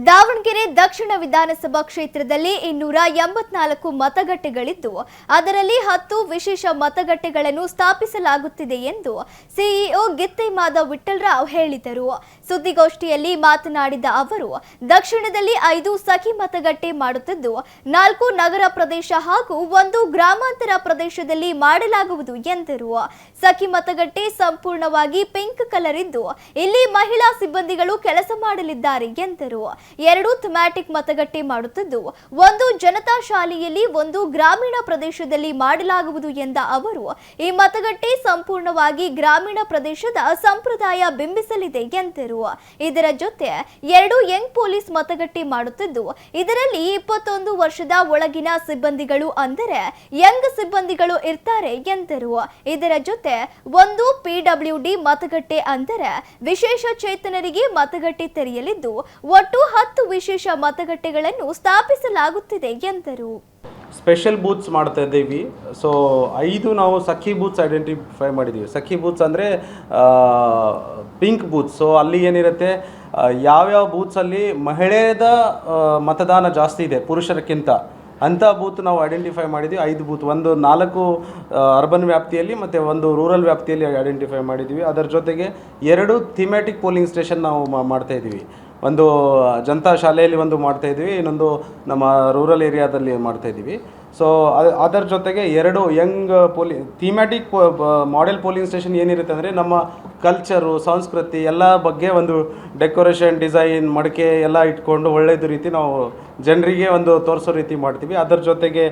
ದಾವಣಗೆರೆ ದಕ್ಷಿಣ ವಿಧಾನಸಭಾ ಕ್ಷೇತ್ರದಲ್ಲಿ 284 ಮತಗಟ್ಟೆಗಳಿದ್ದು ಅದರಲ್ಲಿ 10 ವಿಶೇಷ ಮತಗಟ್ಟೆಗಳನ್ನು ಸ್ಥಾಪಿಸಲಾಗುತ್ತಿದೆ ಎಂದು ಸಿಇಒ ಗಿತ್ತೈಮಾದ ವಿಠ್ಠಲರಾವ್ ಹೇಳಿದರು. ಸುದ್ದಿಗೋಷ್ಠಿಯಲ್ಲಿ ಮಾತನಾಡಿದ ಅವರು, ದಕ್ಷಿಣದಲ್ಲಿ 5 ಸಖಿ ಮತಗಟ್ಟೆ ಮಾಡುತ್ತಿದ್ದು 4 ನಗರ ಪ್ರದೇಶ ಹಾಗೂ 1 ಗ್ರಾಮಾಂತರ ಪ್ರದೇಶದಲ್ಲಿ ಮಾಡಲಾಗುವುದು ಎಂದರು. ಸಖಿ ಮತಗಟ್ಟೆ ಸಂಪೂರ್ಣವಾಗಿ ಪಿಂಕ್ ಕಲರ್ ಇದ್ದು ಇಲ್ಲಿ ಮಹಿಳಾ ಸಿಬ್ಬಂದಿಗಳು ಕೆಲಸ ಮಾಡಲಿದ್ದಾರೆ ಎಂದರು. 2 ಥೆಮ್ಯಾಟಿಕ್ ಮತಗಟ್ಟೆ ಮಾಡುತ್ತಿದ್ದು 1 ಜನತಾ ಶಾಲೆಯಲ್ಲಿ 1 ಗ್ರಾಮೀಣ ಪ್ರದೇಶದಲ್ಲಿ ಮಾಡಲಾಗುವುದು ಎಂದ ಅವರು, ಈ ಮತಗಟ್ಟೆ ಸಂಪೂರ್ಣವಾಗಿ ಗ್ರಾಮೀಣ ಪ್ರದೇಶದ ಸಂಪ್ರದಾಯ ಬಿಂಬಿಸಲಿದೆ ಎಂದರು. ಇದರ ಜೊತೆ 2 ಯಂಗ್ ಪೊಲೀಸ್ ಮತಗಟ್ಟೆ ಮಾಡುತ್ತಿದ್ದು ಇದರಲ್ಲಿ 21 ವರ್ಷದ ಒಳಗಿನ ಸಿಬ್ಬಂದಿಗಳು ಅಂದರೆ ಯಂಗ್ ಸಿಬ್ಬಂದಿಗಳು ಇರ್ತಾರೆ ಎಂದರು. ಇದರ ಜೊತೆ 1 ಪಿಡಬ್ಲ್ಯೂಡಿ ಮತಗಟ್ಟೆ ಅಂದರೆ ವಿಶೇಷ ಚೇತನರಿಗೆ ಮತಗಟ್ಟೆ ತೆರೆಯಲಿದ್ದು ಒಟ್ಟು 10 ವಿಶೇಷ ಮತಗಟ್ಟೆಗಳನ್ನು ಸ್ಥಾಪಿಸಲಾಗುತ್ತಿದೆ ಎಂದರು. ಸ್ಪೆಷಲ್ ಬೂತ್ಸ್ ಮಾಡ್ತಾ ಇದ್ದೀವಿ. ಸೊ 5 ನಾವು ಸಖಿ ಬೂತ್ಸ್ ಐಡೆಂಟಿಫೈ ಮಾಡಿದ್ದೀವಿ. ಸಖಿ ಬೂತ್ಸ್ ಅಂದರೆ ಪಿಂಕ್ ಬೂತ್ಸ್. ಸೊ ಅಲ್ಲಿ ಏನಿರುತ್ತೆ, ಯಾವ್ಯಾವ ಬೂತ್ಸಲ್ಲಿ ಮಹಿಳೆಯದ ಮತದಾನ ಜಾಸ್ತಿ ಇದೆ ಪುರುಷರಕ್ಕಿಂತ ಅಂಥ ಬೂತ್ ನಾವು ಐಡೆಂಟಿಫೈ ಮಾಡಿದ್ದೀವಿ. 5 ಬೂತ್, 4 ಅರ್ಬನ್ ವ್ಯಾಪ್ತಿಯಲ್ಲಿ ಮತ್ತು 1 ರೂರಲ್ ವ್ಯಾಪ್ತಿಯಲ್ಲಿ ಐಡೆಂಟಿಫೈ ಮಾಡಿದ್ದೀವಿ. ಅದರ ಜೊತೆಗೆ 2 ಥೀಮ್ಯಾಟಿಕ್ ಪೋಲಿಂಗ್ ಸ್ಟೇಷನ್ ನಾವು ಮಾಡ್ತಾಯಿದ್ದೀವಿ. ಒಂದು ಜನತಾ ಶಾಲೆಯಲ್ಲಿ ಒಂದು ಮಾಡ್ತಾಯಿದ್ವಿ, ಇನ್ನೊಂದು ನಮ್ಮ ರೂರಲ್ ಏರಿಯಾದಲ್ಲಿ ಮಾಡ್ತಾಯಿದ್ದೀವಿ. ಸೊ ಅದರ ಜೊತೆಗೆ 2 ಯಂಗ್ ಥೀಮ್ಯಾಟಿಕ್ ಮಾಡೆಲ್ ಪೋಲಿಂಗ್ ಸ್ಟೇಷನ್ ಏನಿರುತ್ತೆ ಅಂದರೆ ನಮ್ಮ ಕಲ್ಚರು, ಸಂಸ್ಕೃತಿ ಎಲ್ಲ ಬಗ್ಗೆ ಒಂದು ಡೆಕೋರೇಷನ್, ಡಿಸೈನ್, ಮಡಿಕೆ ಎಲ್ಲ ಇಟ್ಕೊಂಡು ಒಳ್ಳೆಯದು ರೀತಿ ನಾವು ಜನರಿಗೆ ಒಂದು ತೋರಿಸೋ ರೀತಿ ಮಾಡ್ತೀವಿ. ಅದರ ಜೊತೆಗೆ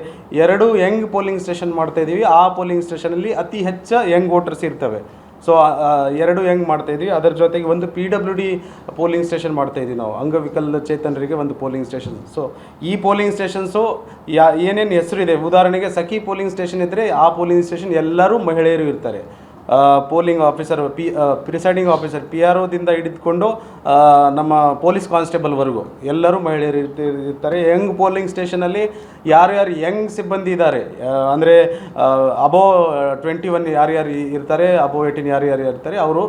2 ಯಂಗ್ ಪೋಲಿಂಗ್ ಸ್ಟೇಷನ್ ಮಾಡ್ತಾಯಿದ್ದೀವಿ. ಆ ಪೋಲಿಂಗ್ ಸ್ಟೇಷನಲ್ಲಿ ಅತಿ ಹೆಚ್ಚು ಯಂಗ್ ವೋಟರ್ಸ್ ಇರ್ತವೆ. ಸೊ 2 ಯಂಗ್ ಮಾಡ್ತಾಯಿದ್ವಿ. ಅದರ ಜೊತೆಗೆ 1 PWD ಪೋಲಿಂಗ್ ಸ್ಟೇಷನ್ ಮಾಡ್ತಾಯಿದ್ವಿ ನಾವು, ಅಂಗವಿಕಲಚೇತನರಿಗೆ ಒಂದು ಪೋಲಿಂಗ್ ಸ್ಟೇಷನ್. ಸೊ ಈ ಪೋಲಿಂಗ್ ಸ್ಟೇಷನ್ಸು ಏನೇನು ಹೆಸರು ಇದೆ, ಉದಾಹರಣೆಗೆ ಸಖಿ ಪೋಲಿಂಗ್ ಸ್ಟೇಷನ್ ಇದ್ದರೆ ಆ ಪೋಲಿಂಗ್ ಸ್ಟೇಷನ್ ಎಲ್ಲರೂ ಮಹಿಳೆಯರು ಇರ್ತಾರೆ. ಪೋಲಿಂಗ್ ಆಫೀಸರ್, ಪ್ರಿಸೈಡಿಂಗ್ ಆಫೀಸರ್, PROದಿಂದ ಹಿಡಿದುಕೊಂಡು ನಮ್ಮ ಪೊಲೀಸ್ ಕಾನ್ಸ್ಟೇಬಲ್ವರೆಗೂ ಎಲ್ಲರೂ ಮಹಿಳೆಯರು ಇರ್ತಾರೆ. ಯಂಗ್ ಪೋಲಿಂಗ್ ಸ್ಟೇಷನಲ್ಲಿ ಯಾರ್ಯಾರು ಯಂಗ್ ಸಿಬ್ಬಂದಿ ಇದ್ದಾರೆ ಅಂದರೆ ಅಬೋವ್ 21 ಯಾರ್ಯಾರು ಇರ್ತಾರೆ, ಅಬೋವ್ 18 ಯಾರ್ಯಾರು ಇರ್ತಾರೆ, ಅವರು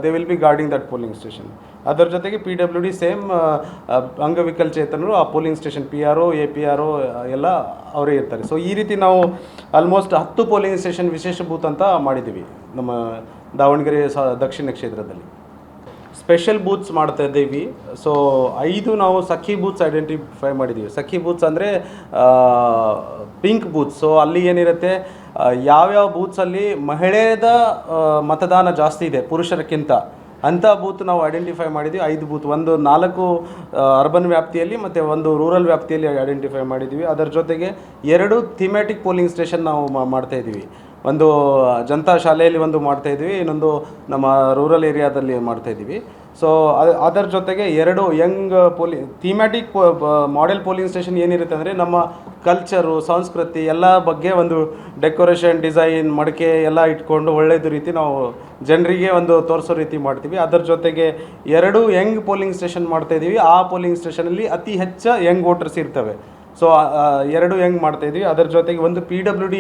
they will be guarding that polling station. ಅದರ ಜೊತೆಗೆ PWD ಸೇಮ್ ಅಂಗವಿಕಲಚೇತನರು ಆ ಪೋಲಿಂಗ್ ಸ್ಟೇಷನ್, PRO, APRO ಎಲ್ಲ ಅವರೇ ಇರ್ತಾರೆ. ಸೊ ಈ ರೀತಿ ನಾವು ಆಲ್ಮೋಸ್ಟ್ 10 ಪೋಲಿಂಗ್ ಸ್ಟೇಷನ್ ವಿಶೇಷ ಬೂತ್ ಅಂತ ಮಾಡಿದ್ದೀವಿ ನಮ್ಮ ದಾವಣಗೆರೆ ದಕ್ಷಿಣ ಕ್ಷೇತ್ರದಲ್ಲಿ. ಸ್ಪೆಷಲ್ ಬೂತ್ಸ್ ಮಾಡ್ತಾ ಇದ್ದೀವಿ. ಸೊ 5 ನಾವು ಸಖಿ ಬೂತ್ಸ್ ಐಡೆಂಟಿಫೈ ಮಾಡಿದ್ದೀವಿ. ಸಖಿ ಬೂತ್ಸ್ ಅಂದರೆ ಪಿಂಕ್ ಬೂತ್ಸ್. ಸೊ ಅಲ್ಲಿ ಏನಿರುತ್ತೆ, ಯಾವ್ಯಾವ ಬೂತ್ಸಲ್ಲಿ ಮಹಿಳೆಯದ ಮತದಾನ ಜಾಸ್ತಿ ಇದೆ ಪುರುಷರಕ್ಕಿಂತ ಅಂಥ ಬೂತ್ ನಾವು ಐಡೆಂಟಿಫೈ ಮಾಡಿದ್ದೀವಿ. 5 ಬೂತ್, 4 ಅರ್ಬನ್ ವ್ಯಾಪ್ತಿಯಲ್ಲಿ ಮತ್ತು 1 ರೂರಲ್ ವ್ಯಾಪ್ತಿಯಲ್ಲಿ ಐಡೆಂಟಿಫೈ ಮಾಡಿದ್ದೀವಿ. ಅದರ ಜೊತೆಗೆ 2 ಥೀಮ್ಯಾಟಿಕ್ ಪೋಲಿಂಗ್ ಸ್ಟೇಷನ್ ನಾವು ಮಾಡ್ತಾಯಿದ್ದೀವಿ. ಒಂದು ಜನತಾ ಶಾಲೆಯಲ್ಲಿ ಒಂದು ಮಾಡ್ತಾಯಿದ್ವಿ, ಇನ್ನೊಂದು ನಮ್ಮ ರೂರಲ್ ಏರಿಯಾದಲ್ಲಿ ಮಾಡ್ತಾಯಿದ್ದೀವಿ. ಸೊ ಅದರ ಜೊತೆಗೆ 2 ಯಂಗ್ ಥೀಮ್ಯಾಟಿಕ್ ಮಾಡೆಲ್ ಪೋಲಿಂಗ್ ಸ್ಟೇಷನ್ ಏನಿರುತ್ತೆ ಅಂದರೆ ನಮ್ಮ ಕಲ್ಚರು, ಸಂಸ್ಕೃತಿ ಎಲ್ಲ ಬಗ್ಗೆ ಒಂದು ಡೆಕೋರೇಷನ್, ಡಿಸೈನ್, ಮಡಿಕೆ ಎಲ್ಲ ಇಟ್ಕೊಂಡು ಒಳ್ಳೆಯದು ರೀತಿ ನಾವು ಜನರಿಗೆ ಒಂದು ತೋರಿಸೋ ರೀತಿ ಮಾಡ್ತೀವಿ. ಅದರ ಜೊತೆಗೆ 2 ಯಂಗ್ ಪೋಲಿಂಗ್ ಸ್ಟೇಷನ್ ಮಾಡ್ತಾಯಿದ್ದೀವಿ. ಆ ಪೋಲಿಂಗ್ ಸ್ಟೇಷನಲ್ಲಿ ಅತಿ ಹೆಚ್ಚು ಯಂಗ್ ವೋಟರ್ಸ್ ಇರ್ತವೆ. ಸೊ 2 ಯಂಗ್ ಮಾಡ್ತಾಯಿದ್ವಿ. ಅದರ ಜೊತೆಗೆ 1 PWD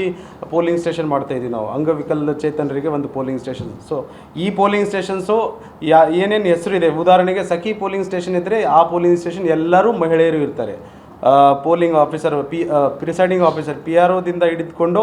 ಪೋಲಿಂಗ್ ಸ್ಟೇಷನ್ ಮಾಡ್ತಾಯಿದ್ವಿ ನಾವು, ಅಂಗವಿಕಲಚೇತನರಿಗೆ ಒಂದು ಪೋಲಿಂಗ್ ಸ್ಟೇಷನ್. ಸೊ ಈ ಪೋಲಿಂಗ್ ಸ್ಟೇಷನ್ಸು ಏನೇನು ಹೆಸರು ಇದೆ, ಉದಾಹರಣೆಗೆ ಸಖಿ ಪೋಲಿಂಗ್ ಸ್ಟೇಷನ್ ಇದ್ದರೆ ಆ ಪೋಲಿಂಗ್ ಸ್ಟೇಷನ್ ಎಲ್ಲರೂ ಮಹಿಳೆಯರು ಇರ್ತಾರೆ. ಪೋಲಿಂಗ್ ಆಫೀಸರ್, ಪ್ರಿಸೈಡಿಂಗ್ ಆಫೀಸರ್, PROದಿಂದ ಹಿಡಿದುಕೊಂಡು